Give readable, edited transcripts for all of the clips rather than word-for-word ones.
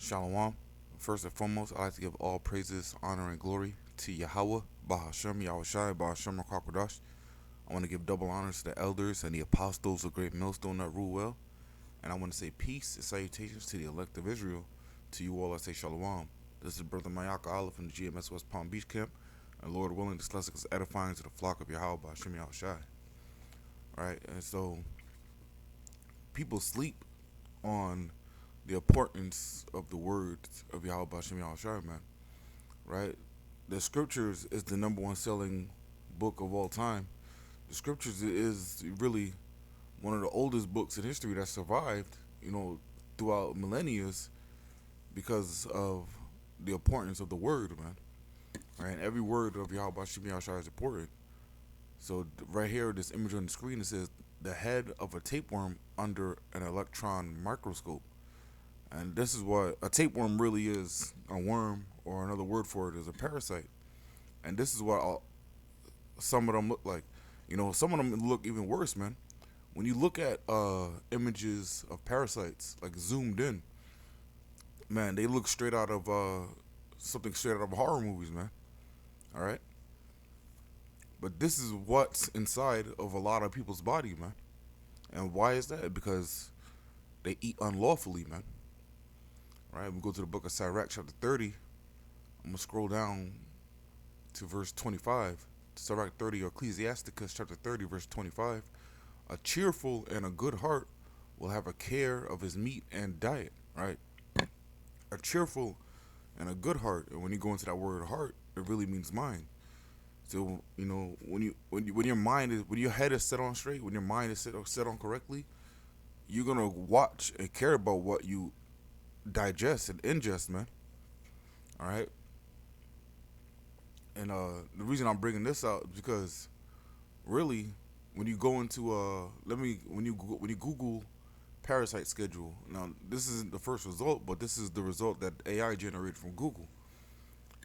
Shalom. First and foremost, I'd like to give all praises, honor, and glory to Yahweh, Bahashem, Yahushai, Bahashem, Rakakwadash. I want to give double honors to the elders and the apostles of Great Millstone that rule well. And I want to say peace and salutations to the elect of Israel. To you all, I say shalom. This is Brother Mayaka Allah from the GMS West Palm Beach Camp. And Lord willing, this lesson is edifying to the flock of Yahweh, Bahashem, Yahushai. Right? And so, people sleep on the importance of the words of Yahweh Bashem Yahushua, man. Right? The scriptures is the number one selling book of all time. The scriptures is really one of the oldest books in history that survived, throughout millennia because of the importance of the word, man. Right? And every word of Yahweh Bashem Yahushua is important. So right here, this image on the screen, it says the head of a tapeworm under an electron microscope. And this is what a tapeworm really is, a worm, or another word for it is a parasite. And this is what some of them look like. Some of them look even worse, man. When you look at images of parasites, like zoomed in, man, they look straight out of something straight out of horror movies, man. All right? But this is what's inside of a lot of people's body, man. And why is that? Because they eat unlawfully, man. Right, we go to the book of Sirach, chapter 30. I'm going to scroll down to verse 25. Sirach 30, or Ecclesiasticus, chapter 30, verse 25. A cheerful and a good heart will have a care of his meat and diet, right? A cheerful and a good heart, and when you go into that word heart, it really means mind. So, when your mind is, when your head is set on straight, when your mind is set on correctly, you're going to watch and care about what you digest and ingest, man. All right. And the reason I'm bringing this out is because really, when you go into when you Google parasite schedule, now this isn't the first result, but this is the result that AI generated from Google.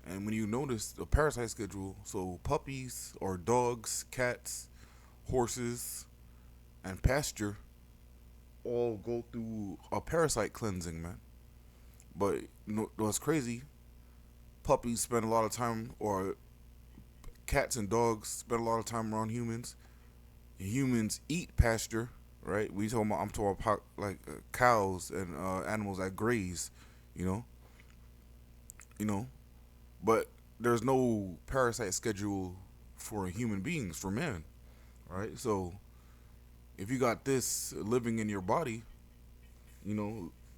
And when you notice the parasite schedule, so puppies or dogs, cats, horses, and pasture all go through a parasite cleansing, man. But what's crazy? Puppies spend a lot of time, or cats and dogs spend a lot of time around humans. Humans eat pasture, right? I'm talking about cows and animals that graze, you know, you know. But there's no parasite schedule for human beings, for man, right? So if you got this living in your body,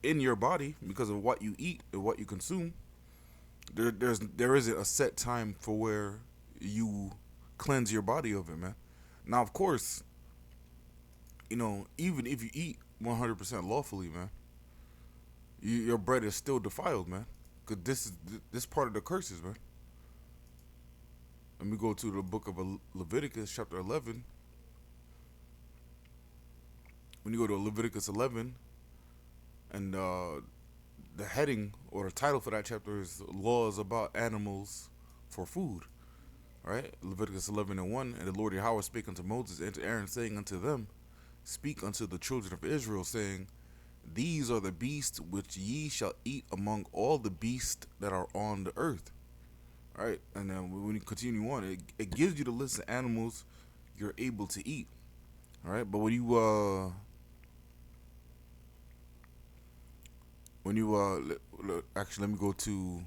in your body because of what you eat and what you consume, there isn't a set time for where you cleanse your body of it, man. Now, of course, even if you eat 100% lawfully, man, your bread is still defiled, man. Cause this part of the curses, man. Let me go to the book of Leviticus, chapter 11. When you go to Leviticus 11, and the heading or the title for that chapter is laws about animals for food. Right? Leviticus 11:1. And the Lord Yahweh spake unto Moses and to Aaron, saying unto them, speak unto the children of Israel, saying, these are the beasts which ye shall eat among all the beasts that are on the earth. Right? And then when you continue on, it gives you the list of animals you're able to eat. All right? But when you actually, let me go to,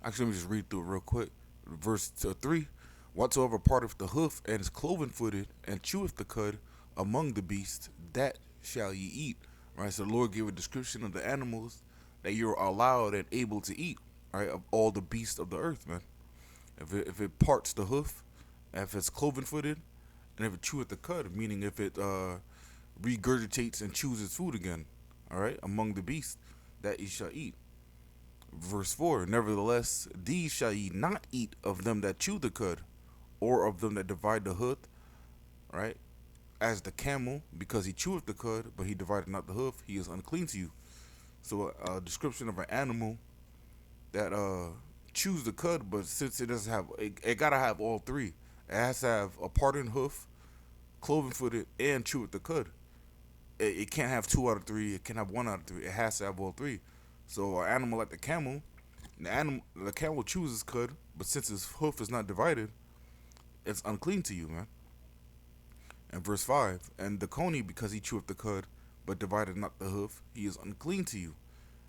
actually, let me just read through it real quick. Verse 3, whatsoever parteth the hoof and is cloven footed and cheweth the cud among the beasts, that shall ye eat. Right? So the Lord gave a description of the animals that you're allowed and able to eat, right? Of all the beasts of the earth, man. If it parts the hoof, if it's cloven footed, and if it cheweth the cud, meaning if it regurgitates and chews its food again, all right, among the beasts that ye shall eat. Verse 4, nevertheless, these shall ye not eat of them that chew the cud, or of them that divide the hoof, right? As the camel, because he cheweth the cud, but he divided not the hoof, he is unclean to you. So a description of an animal that chews the cud, but since it doesn't have, it gotta have all three. It has to have a parted hoof, cloven footed, and cheweth the cud. it can't have two out of three. It can't have one out of three. It has to have all three. So an animal like the camel chooses cud, but since his hoof is not divided, it's unclean to you, man. And verse 5, and the coney, because he cheweth the cud, but divided not the hoof, he is unclean to you.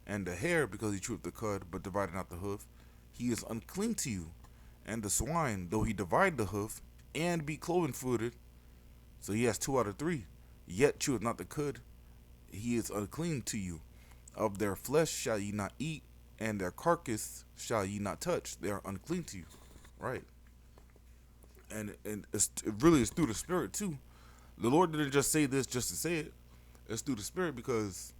And the hare, because he cheweth the cud, but divided not the hoof, he is unclean to you. And the swine, though he divide the hoof, and be cloven footed, so he has two out of three, yet cheweth not the cud, he is unclean to you. Of their flesh shall ye not eat, and their carcass shall ye not touch. They are unclean to you. Right. And it really is through the Spirit, too. The Lord didn't just say this just to say it. It's through the Spirit because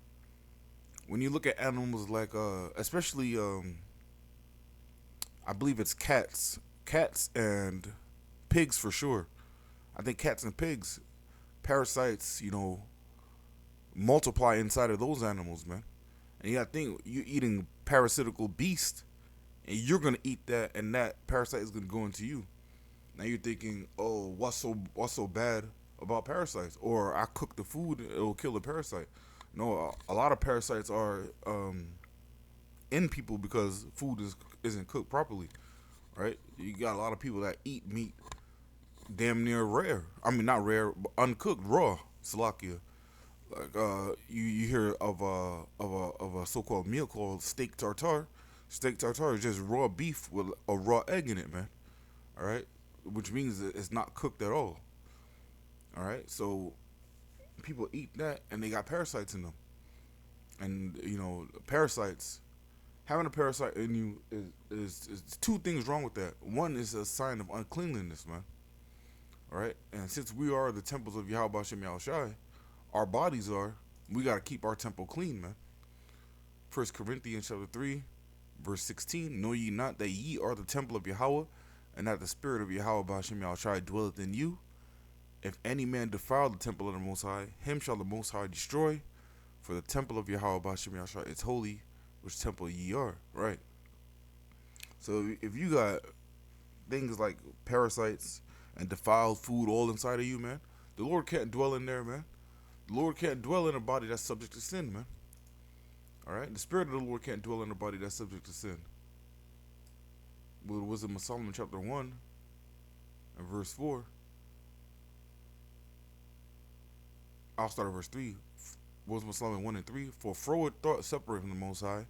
when you look at animals like, especially, I believe it's cats and pigs for sure. I think cats and pigs, parasites, multiply inside of those animals, man. And you gotta think, you're eating parasitical beast, and you're gonna eat that, and that parasite is gonna go into you. Now you're thinking, oh, what's so bad about parasites? Or I cook the food, it'll kill the parasite. No, a lot of parasites are in people because food isn't cooked properly, right? You got a lot of people that eat meat damn near rare. I mean, not rare, but uncooked, raw. Salakia. Like you hear of a so-called meal called steak tartare. Steak tartare is just raw beef with a raw egg in it, man. All right, which means that it's not cooked at all. All right, so people eat that and they got parasites in them, and parasites. Having a parasite in you is two things wrong with that. One is a sign of uncleanliness, man. All right, and since we are the temples of Yahweh Bashem Yahushai, our bodies are. We gotta keep our temple clean, man. 1 Corinthians chapter 3, verse 16. Know ye not that ye are the temple of Yahweh, and that the Spirit of Yahweh Bashem Yahushai dwelleth in you? If any man defile the temple of the Most High, him shall the Most High destroy. For the temple of Yahweh Bashem Yahushai is holy, which temple ye are. Right. So if you got things like parasites and defiled food all inside of you, man, the Lord can't dwell in there, man. The Lord can't dwell in a body that's subject to sin, man. All right? The Spirit of the Lord can't dwell in a body that's subject to sin. But it was in Solomon chapter 1 and verse 4. I'll start at verse 3. Was Solomon 1 and 3. For froward thought separate from the Most High,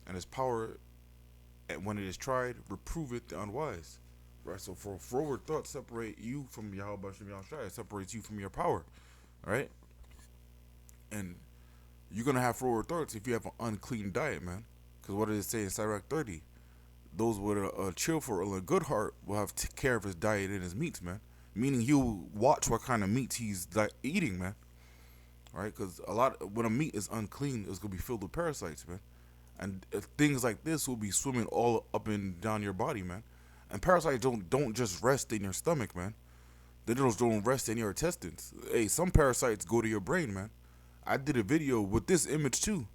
and his power, and when it is tried, reproveth the unwise. Right? So for froward thought separate you from Yahweh Bashem Yahushai. It separates you from your power. Right? And you're going to have froward thoughts if you have an unclean diet, man. Because what does it say in Sirach 30? Those with a cheerful or a good heart will have care of his diet and his meats, man. Meaning he'll watch what kind of meats he's eating, man. Right? Because when a meat is unclean, it's going to be filled with parasites, man. And things like this will be swimming all up and down your body, man. And parasites don't just rest in your stomach, man. They just don't rest in your intestines. Hey, some parasites go to your brain, man. I did a video with this image too,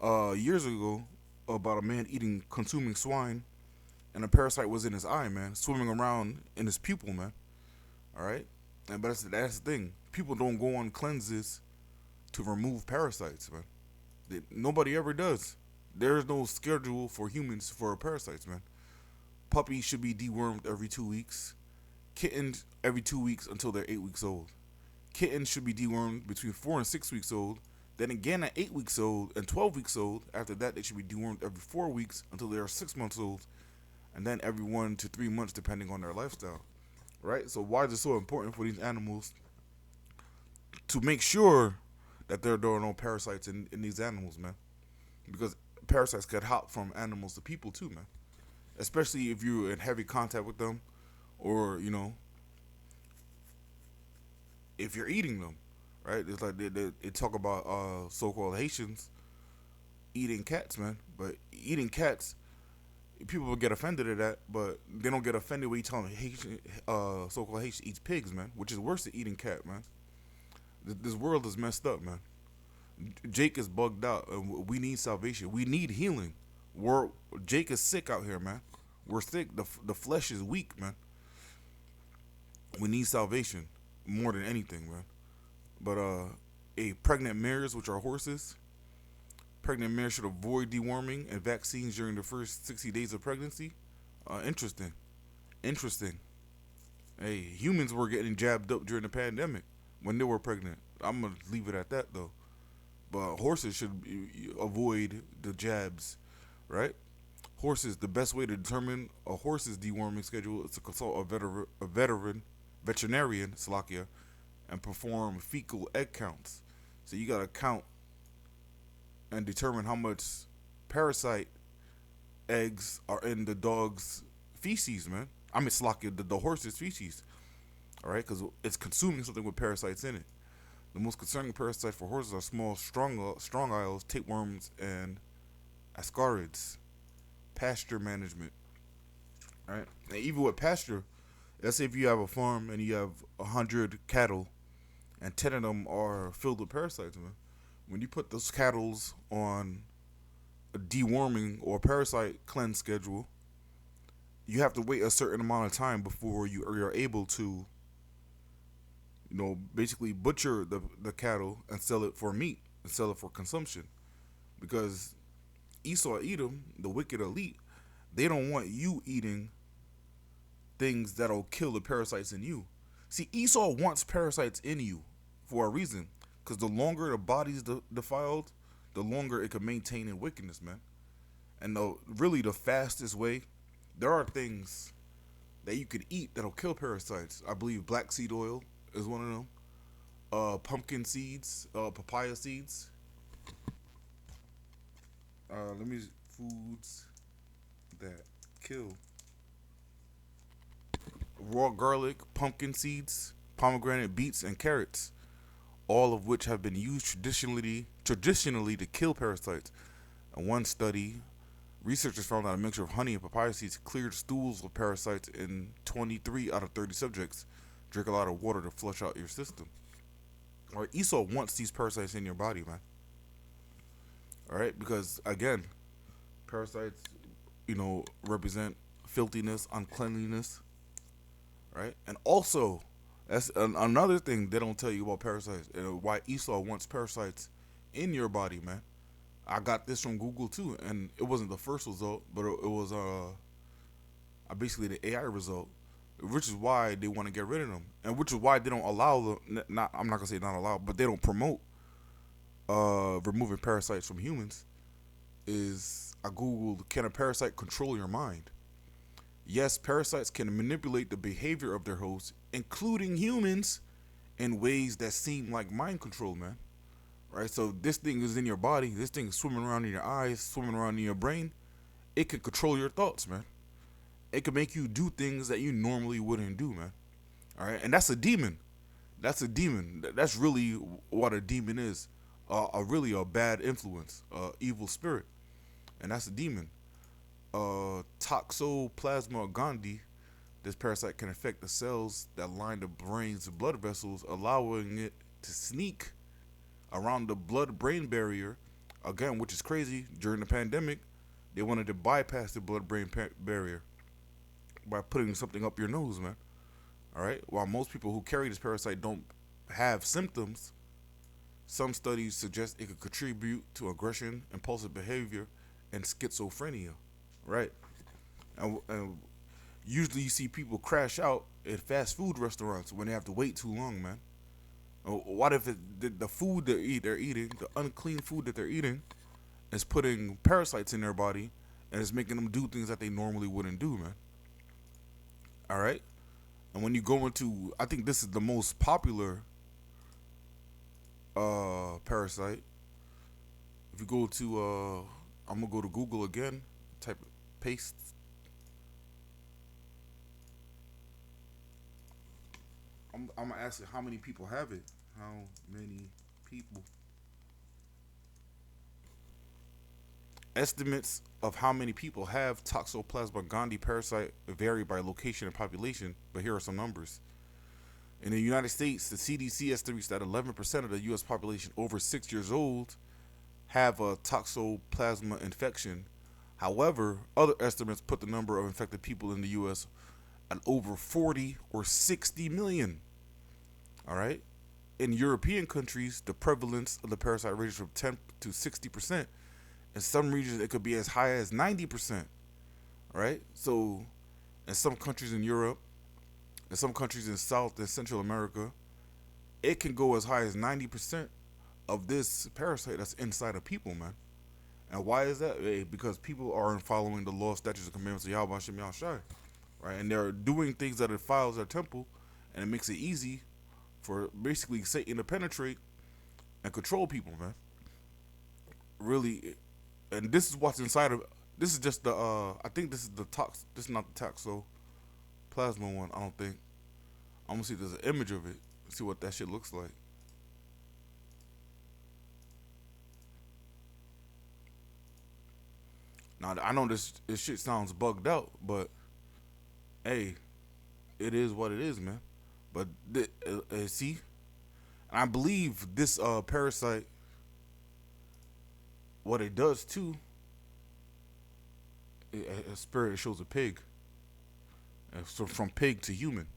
years ago, about a man consuming swine, and a parasite was in his eye, man, swimming around in his pupil, man. All right, but that's the thing. People don't go on cleanses to remove parasites, man. Nobody ever does. There is no schedule for humans for parasites, man. Puppies should be dewormed every 2 weeks. Kittens every 2 weeks until they're 8 weeks old. Kittens should be dewormed between 4 and 6 weeks old. Then again at 8 weeks old and 12 weeks old. After that, they should be dewormed every 4 weeks until they are 6 months old. And then every 1 to 3 months, depending on their lifestyle. Right? So why is it so important for these animals to make sure that there are no parasites in these animals, man? Because parasites could hop from animals to people too, man. Especially if you're in heavy contact with them, or if you're eating them, right? It's like they talk about so-called Haitians eating cats, man. But eating cats, people will get offended at that, but they don't get offended when you tell them Haitian, so-called Haitian eats pigs, man, which is worse than eating cat, man. This world is messed up, man. Jake is bugged out, and we need salvation. We need healing. Jake is sick out here, man. We're sick. The flesh is weak, man. We need salvation more than anything, man. But pregnant mares, which are horses. Pregnant mares should avoid deworming and vaccines during the first 60 days of pregnancy. Interesting. Interesting. Hey, humans were getting jabbed up during the pandemic when they were pregnant. I'm gonna leave it at that though. But horses should avoid the jabs, right? Horses. The best way to determine a horse's deworming schedule is to consult veterinarian, Slovakia, and perform fecal egg counts. So you gotta count and determine how much parasite eggs are in the dog's feces, man. I mean, Slovakia, the horse's feces, all right, because it's consuming something with parasites in it. The most concerning parasites for horses are small strong eyles, tapeworms, and ascarids. Pasture management, right? And even with pasture, let's say if you have a farm and you have 100 cattle, and 10 of them are filled with parasites, man. When you put those cattle on a deworming or parasite cleanse schedule, you have to wait a certain amount of time before you're able to, basically butcher the cattle and sell it for meat and sell it for consumption. Because Esau Edom, the wicked elite, they don't want you eating things that'll kill the parasites in you. See, Esau wants parasites in you for a reason. Because the longer the body's defiled, the longer it can maintain in wickedness, man. And really the fastest way, there are things that you could eat that'll kill parasites. I believe black seed oil is one of them. Pumpkin seeds, papaya seeds. Foods that kill. Raw garlic, pumpkin seeds, pomegranate, beets, and carrots, all of which have been used traditionally to kill parasites. In one study, researchers found that a mixture of honey and papaya seeds cleared stools of parasites in 23 out of 30 subjects. Drink a lot of water to flush out your system. All right, Esau wants these parasites in your body, man. All right, because again, parasites, represent filthiness, uncleanliness, right? And also, that's another thing they don't tell you about parasites and why Esau wants parasites in your body, man. I got this from Google too, and it wasn't the first result, but it was basically the AI result, which is why they want to get rid of them, and which is why they don't allow them. Not I'm not gonna say not allow, but they don't promote removing parasites from humans. Is I googled, can a parasite control your mind? Yes, parasites can manipulate the behavior of their hosts, including humans, in ways that seem like mind control, man. Right? So this thing is in your body. This thing is swimming around in your eyes, swimming around in your brain. It can control your thoughts, man. It can make you do things that you normally wouldn't do, man. All right? And that's a demon. That's a demon. That's really what a demon is. Really a bad influence, evil spirit. And that's a demon. Toxoplasma gondii, this parasite can affect the cells that line the brain's blood vessels, allowing it to sneak around the blood-brain barrier. Again, which is crazy. During the pandemic, they wanted to bypass the blood-brain barrier by putting something up your nose, man. All right. While most people who carry this parasite don't have symptoms, some studies suggest it could contribute to aggression, impulsive behavior, and schizophrenia. Right. And usually you see people crash out at fast food restaurants when they have to wait too long, man. What if the food they're eating, the unclean food that they're eating, is putting parasites in their body and it's making them do things that they normally wouldn't do, man. All right? And when you go into, I think this is the most popular parasite. If you go to, I'm going to go to Google again, type paste. I'm going to ask you how many people have it. How many people? Estimates of how many people have Toxoplasma gondii parasite vary by location and population, but here are some numbers. In the United States, the CDC estimates that 11% of the U.S. population over 6 years old have a Toxoplasma infection. However, other estimates put the number of infected people in the U.S. at over 40 or 60 million. All right? in European countries, the prevalence of the parasite ranges from 10 to 60%. In some regions, it could be as high as 90%. Right? So, in some countries in Europe, in some countries in South and Central America, it can go as high as 90% of this parasite that's inside of people, man. And why is that? Because people aren't following the law, statutes, and commandments of Yahweh Shem Yahushai, right? And they're doing things that defiles their temple, and it makes it easy for basically Satan to penetrate and control people, man. Really, and this is what's inside of. This is just the. I think this is the tox. This is not the toxoplasma one. I don't think. I'm gonna see if there's an image of it. See what that shit looks like. Now I know this shit sounds bugged out, but hey, it is what it is, man. But see, and I believe this parasite, what it does too, a spirit shows a pig, and so from pig to human.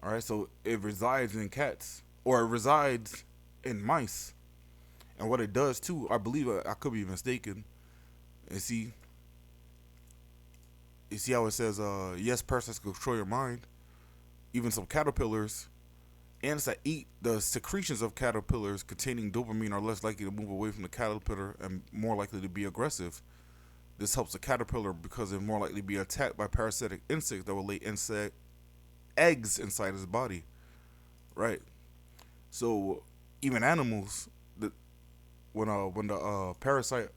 All right, so it resides in cats or it resides in mice, and what it does too, I believe I could be mistaken. And see, you see how it says, yes, parasites control your mind. Even some caterpillars, ants that eat the secretions of caterpillars containing dopamine are less likely to move away from the caterpillar and more likely to be aggressive. This helps the caterpillar because they're more likely to be attacked by parasitic insects that will lay insect eggs inside his body. Right. So even animals, that when the parasite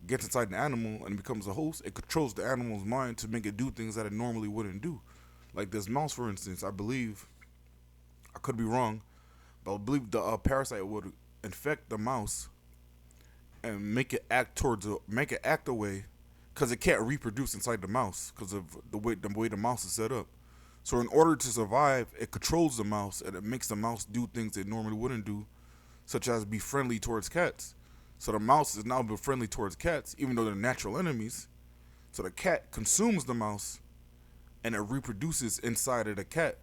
gets inside an animal and becomes a host, it controls the animal's mind to make it do things that it normally wouldn't do. Like this mouse, for instance, I believe, I could be wrong, but I believe the parasite would infect the mouse and make it act away, because it can't reproduce inside the mouse because of the way the mouse is set up. So in order to survive, it controls the mouse and it makes the mouse do things it normally wouldn't do, such as be friendly towards cats. So the mouse is now been friendly towards cats, even though they're natural enemies. So the cat consumes the mouse, and it reproduces inside of the cat.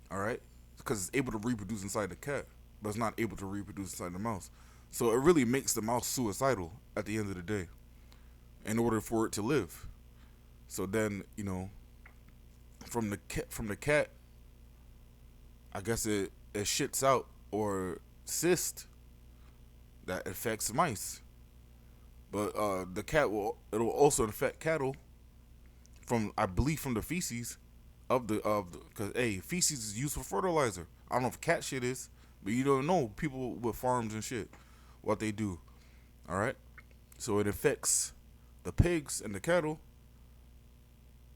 All right, because it's able to reproduce inside the cat, but it's not able to reproduce inside the mouse. So it really makes the mouse suicidal at the end of the day, in order for it to live. So then, from the cat, I guess it shits out or cyst that affects mice. But the cat it'll also infect cattle from, I believe, from the feces because feces is used for fertilizer. I don't know if cat shit is, but you don't know people with farms and shit what they do. All right, so it affects the pigs and the cattle,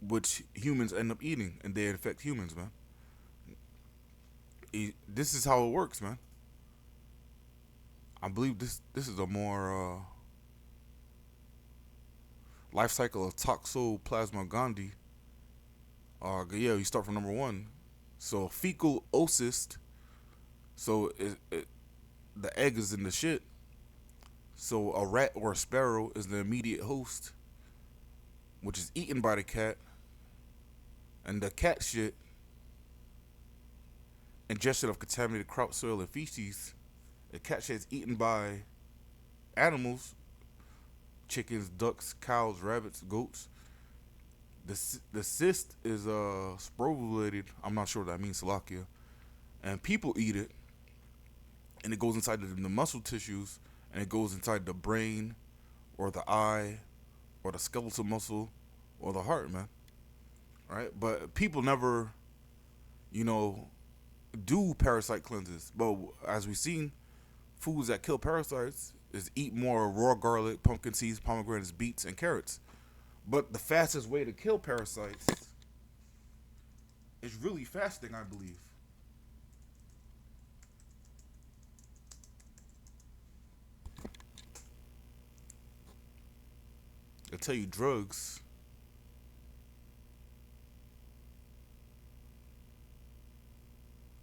which humans end up eating, and they infect humans, man. This is how it works, man. I believe this is a more life cycle of Toxoplasma gondii. Yeah, you start from number one. So fecal oocyst. So the egg is in the shit. So a rat or a sparrow is the immediate host, which is eaten by the cat. And the cat shit, ingestion of contaminated crop soil and feces. The cat shit is eaten by animals, chickens, ducks, cows, rabbits, goats. The cyst is sporulated. I'm not sure what that means, Salakia. And people eat it, and it goes inside the muscle tissues, and it goes inside the brain, or the eye, or the skeletal muscle, or the heart, man. Right? But people never, do parasite cleanses. But as we've seen, foods that kill parasites is eat more raw garlic, pumpkin seeds, pomegranates, beets, and carrots. But the fastest way to kill parasites is really fasting, I believe. They tell you drugs.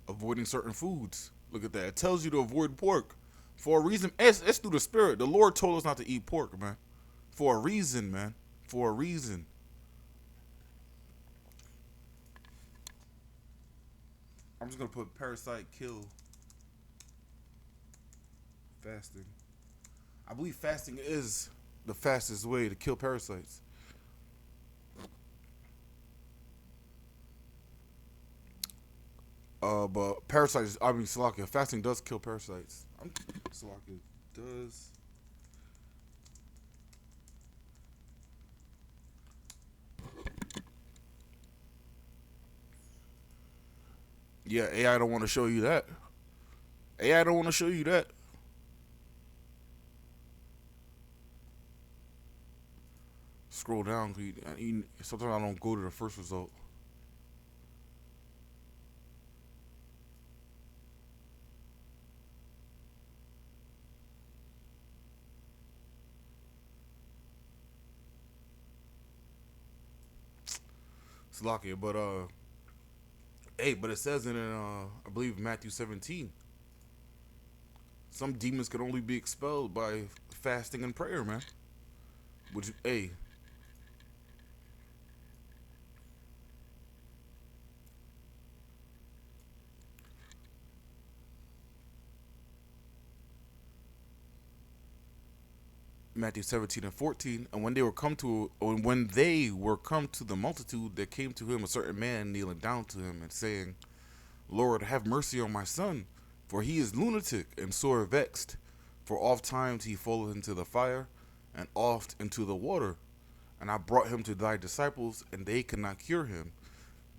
Avoiding certain foods. Look at that. It tells you to avoid pork for a reason. It's through the spirit. The Lord told us not to eat pork, man. For a reason, man. For a reason. I'm just gonna put parasite kill fasting. I believe fasting is the fastest way to kill parasites. But parasites, I mean, Slovakia, fasting does kill parasites. Slovakia does. Yeah, AI don't want to show you that. AI don't want to show you that. Scroll down. Sometimes I don't go to the first result. Slovakia, but hey, but it says in I believe Matthew 17, some demons can only be expelled by fasting and prayer, man. Which, hey, Matthew 17 and 14, and when they were come to the multitude, there came to him a certain man kneeling down to him and saying, Lord, have mercy on my son, for he is lunatic and sore vexed. For oft times he falleth into the fire, and oft into the water. And I brought him to thy disciples, and they could not cure him.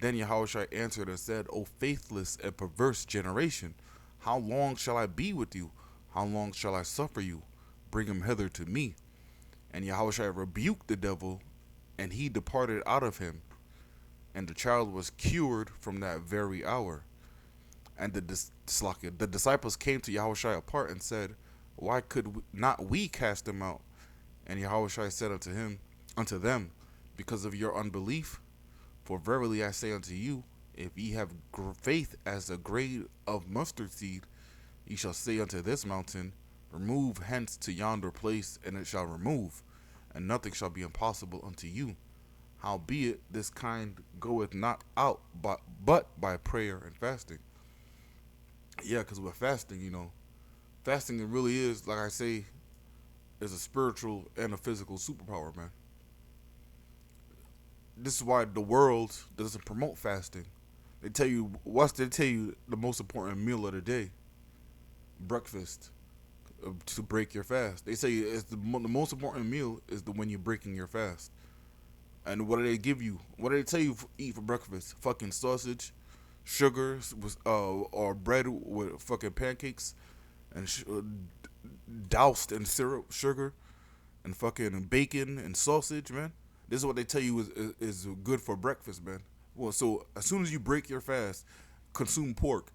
Then Yahushua answered and said, O faithless and perverse generation, how long shall I be with you? How long shall I suffer you? Bring him hither to me. And Yahushua rebuked the devil, and he departed out of him. And the child was cured from that very hour. And the disciples came to Yahushua apart and said, Why could not we cast him out? And Yahushua said unto them, Because of your unbelief. For verily I say unto you, if ye have faith as a grain of mustard seed, ye shall say unto this mountain, Remove hence to yonder place, and it shall remove, and nothing shall be impossible unto you. Howbeit, this kind goeth not out but by prayer and fasting. Yeah, because with fasting, fasting it really is, like I say, is a spiritual and a physical superpower, man. This is why the world doesn't promote fasting. They tell you the most important meal of the day, breakfast, to break your fast. They say it's the most important meal is the when you're breaking your fast. And what do they give you? What do they tell you eat for breakfast? Fucking sausage, sugar, or bread with fucking pancakes, and doused in syrup, sugar, and fucking bacon and sausage, man. This is what they tell you is good for breakfast, man. Well, so as soon as you break your fast, consume pork.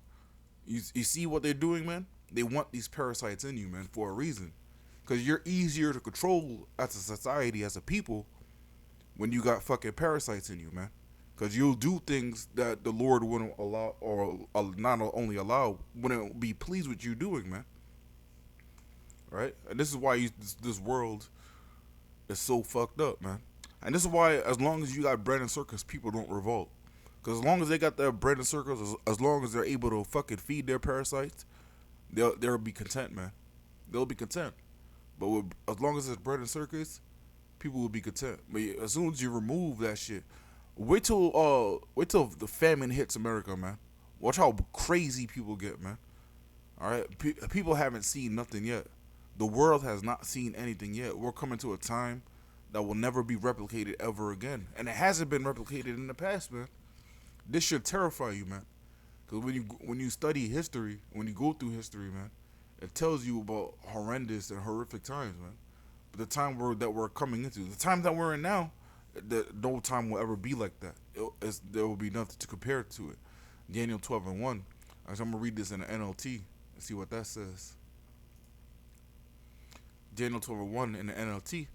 You see what they're doing, man? They want these parasites in you, man, for a reason. Because you're easier to control as a society, as a people, when you got fucking parasites in you, man. Because you'll do things that the Lord wouldn't allow, or not only allow, wouldn't be pleased with you doing, man. Right? And this is why this world is so fucked up, man. And this is why, as long as you got bread and circus, people don't revolt. Because as long as they got their bread and circus, as long as they're able to fucking feed their parasites, they'll be content, man. They'll be content. But as long as it's bread and circus, people will be content. But as soon as you remove that shit, wait till the famine hits America, man. Watch how crazy people get, man. All right, people haven't seen nothing yet. The world has not seen anything yet. We're coming to a time that will never be replicated ever again, and it hasn't been replicated in the past, man. This should terrify you, man. Because when you study history, when you go through history, man, it tells you about horrendous and horrific times, man. But the time that we're coming into, the time that we're in now, no time will ever be like that. There will be nothing to compare to it. Daniel 12 and 1. I'm gonna read this in the NLT and see what that says. Daniel 12 and 1 in the NLT.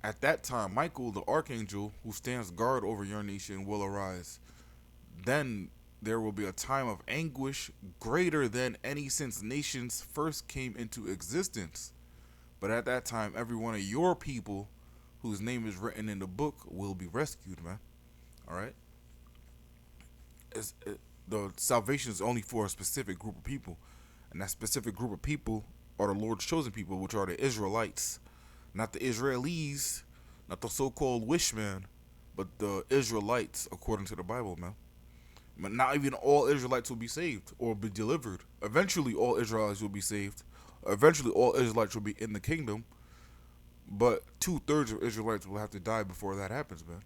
At that time, Michael, the archangel who stands guard over your nation, will arise. Then there will be a time of anguish greater than any since nations first came into existence. But at that time, every one of your people whose name is written in the book will be rescued, man. All right? The salvation is only for a specific group of people, and that specific group of people are the Lord's chosen people, which are the Israelites, not the Israelis, not the so-called wish man, but the Israelites, according to the Bible, man. But not even all Israelites will be saved or be delivered. Eventually, all Israelites will be saved. Eventually, all Israelites will be in the kingdom. But 2/3 of Israelites will have to die before that happens, man.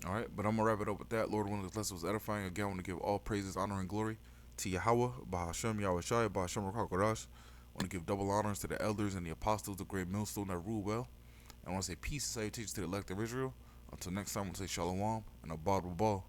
All right, but I'm gonna wrap it up with that. Lord, one of this lesson was edifying. Again, I want to give all praises, honor, and glory to Yahweh, Bahashem, Yahweh Shai, Bahashem, Rakakodash. I want to give double honors to the elders and the apostles, the great millstone that rule well. And I want to say peace and salutations to the elect of Israel. Until next time, I want to say shalom and abad ball.